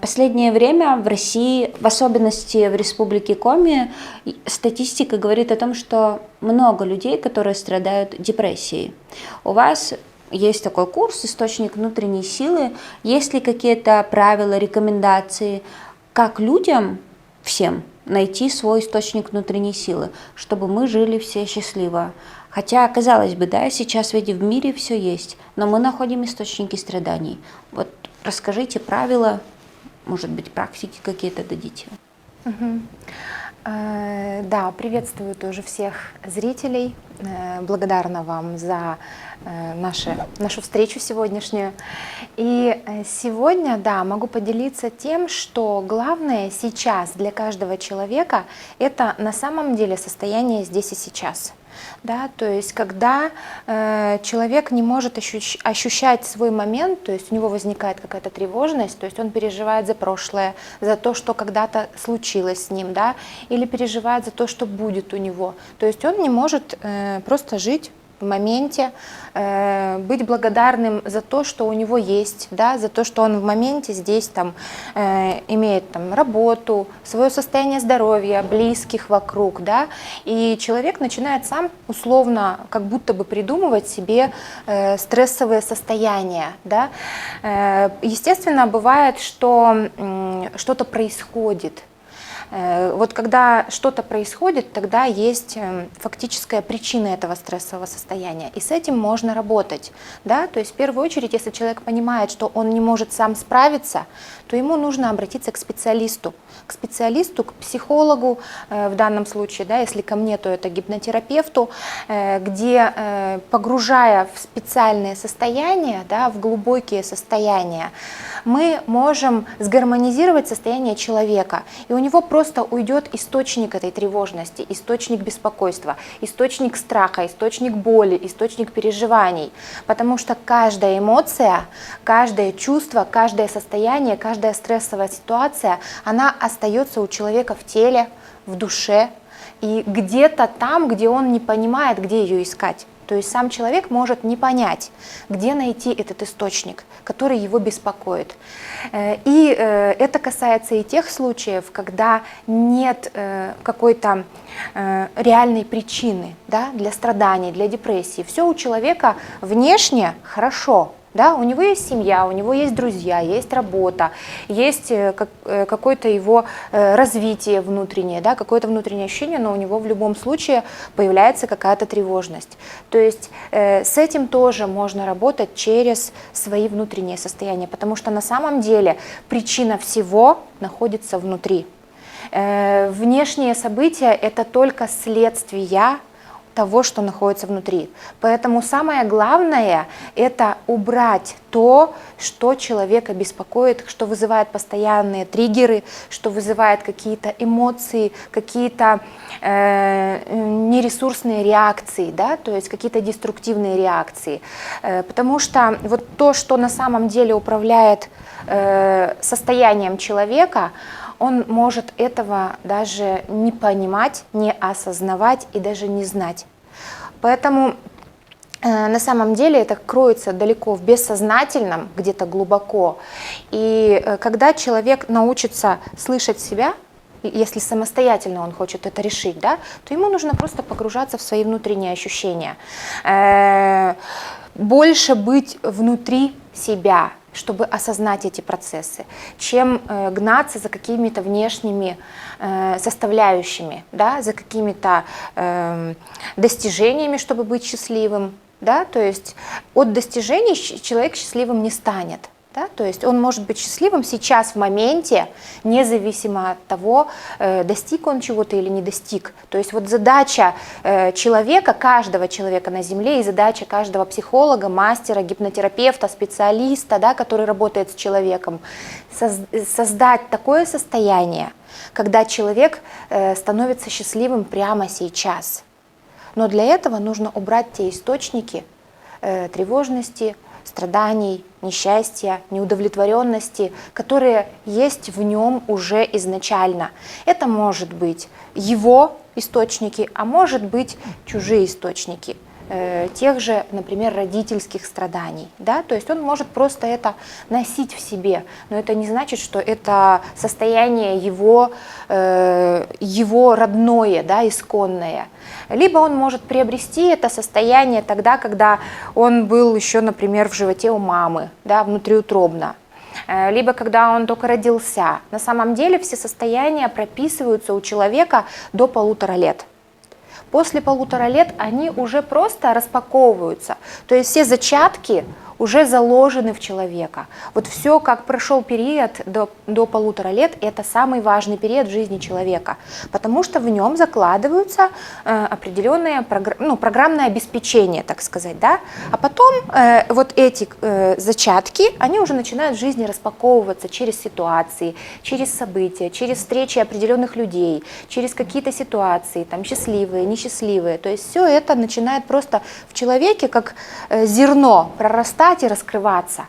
Последнее время в России, в особенности в Республике Коми, статистика говорит о том, что много людей, которые страдают депрессией. У вас есть такой курс «Источник внутренней силы». Есть ли какие-то правила, рекомендации, как людям, всем, найти свой источник внутренней силы, чтобы мы жили все счастливо? Хотя, казалось бы, да, сейчас ведь в мире все есть, но мы находим источники страданий. Вот расскажите правила, может быть, практики какие-то дадите. Да, приветствую тоже всех зрителей. Благодарна вам за нашу встречу сегодняшнюю. И сегодня, да, могу поделиться тем, что главное сейчас для каждого человека — это на самом деле состояние здесь и сейчас. Да, то есть когда человек не может ощущать свой момент, то есть у него возникает какая-то тревожность, то есть он переживает за прошлое, за то, что когда-то случилось с ним, да, или переживает за то, что будет у него. То есть он не может просто жить в моменте, быть благодарным за то, что у него есть, да, за то, что он в моменте здесь там, имеет там, работу, свое состояние здоровья, близких вокруг, да, и человек начинает сам условно как будто бы придумывать себе стрессовые состояния, да. Естественно, бывает, что что-то происходит. Вот когда что-то происходит, тогда есть фактическая причина этого стрессового состояния, и с этим можно работать. Да? То есть в первую очередь, если человек понимает, что он не может сам справиться, то ему нужно обратиться к специалисту, к психологу в данном случае, да, если ко мне, то это гипнотерапевту, где, погружая в специальные состояния, да, в глубокие состояния, мы можем сгармонизировать состояние человека, и у него просто уйдет источник этой тревожности, источник беспокойства, источник страха, источник боли, источник переживаний, потому что каждая эмоция, каждое чувство, каждое состояние, каждая стрессовая ситуация, она остается у человека в теле, в душе и где-то там, где он не понимает, где ее искать. То есть сам человек может не понять, где найти этот источник, который его беспокоит. И это касается и тех случаев, когда нет какой-то реальной причины, да, для страданий, для депрессии. Все у человека внешне хорошо. Да, у него есть семья, у него есть друзья, есть работа, есть какое-то его развитие внутреннее, да, какое-то внутреннее ощущение, но у него в любом случае появляется какая-то тревожность. То есть с этим тоже можно работать через свои внутренние состояния, потому что на самом деле причина всего находится внутри. Внешние события — это только следствия того, что находится внутри. Поэтому самое главное — это убрать то, что человека беспокоит, что вызывает постоянные триггеры, что вызывает какие-то эмоции, какие-то нересурсные реакции, да, то есть какие-то деструктивные реакции. Потому что вот то, что на самом деле управляет состоянием человека, он может этого даже не понимать, не осознавать и даже не знать. Поэтому на самом деле это кроется далеко в бессознательном, где-то глубоко. И когда человек научится слышать себя, если самостоятельно он хочет это решить, да, то ему нужно просто погружаться в свои внутренние ощущения. Больше быть внутри себя, чтобы осознать эти процессы, чем гнаться за какими-то внешними составляющими, да, за какими-то достижениями, чтобы быть счастливым. Да? То есть от достижений человек счастливым не станет. Да? То есть он может быть счастливым сейчас в моменте, независимо от того, достиг он чего-то или не достиг. То есть вот задача человека, каждого человека на Земле, и задача каждого психолога, мастера, гипнотерапевта, специалиста, да, который работает с человеком, создать такое состояние, когда человек становится счастливым прямо сейчас. Но для этого нужно убрать те источники тревожности, страданий, несчастья, неудовлетворенности, которые есть в нем уже изначально. Это может быть его источники, а может быть чужие источники. тех же, например, родительских страданий. Да? То есть он может просто это носить в себе, но это не значит, что это состояние его родное, да, исконное. Либо он может приобрести это состояние тогда, когда он был еще, например, в животе у мамы, да, внутриутробно. Либо когда он только родился. На самом деле все состояния прописываются у человека до 1,5 лет. После 1,5 лет они уже просто распаковываются. То есть все зачатки уже заложены в человека. Вот все, как прошел период до 1,5 лет, это самый важный период в жизни человека, потому что в нем закладываются определенные программное обеспечение, так сказать, да? А потом вот эти зачатки, они уже начинают в жизни распаковываться через ситуации, через события, через встречи определенных людей, через какие-то ситуации, там, счастливые, несчастливые. То есть все это начинает просто в человеке как зерно прорастать и раскрываться.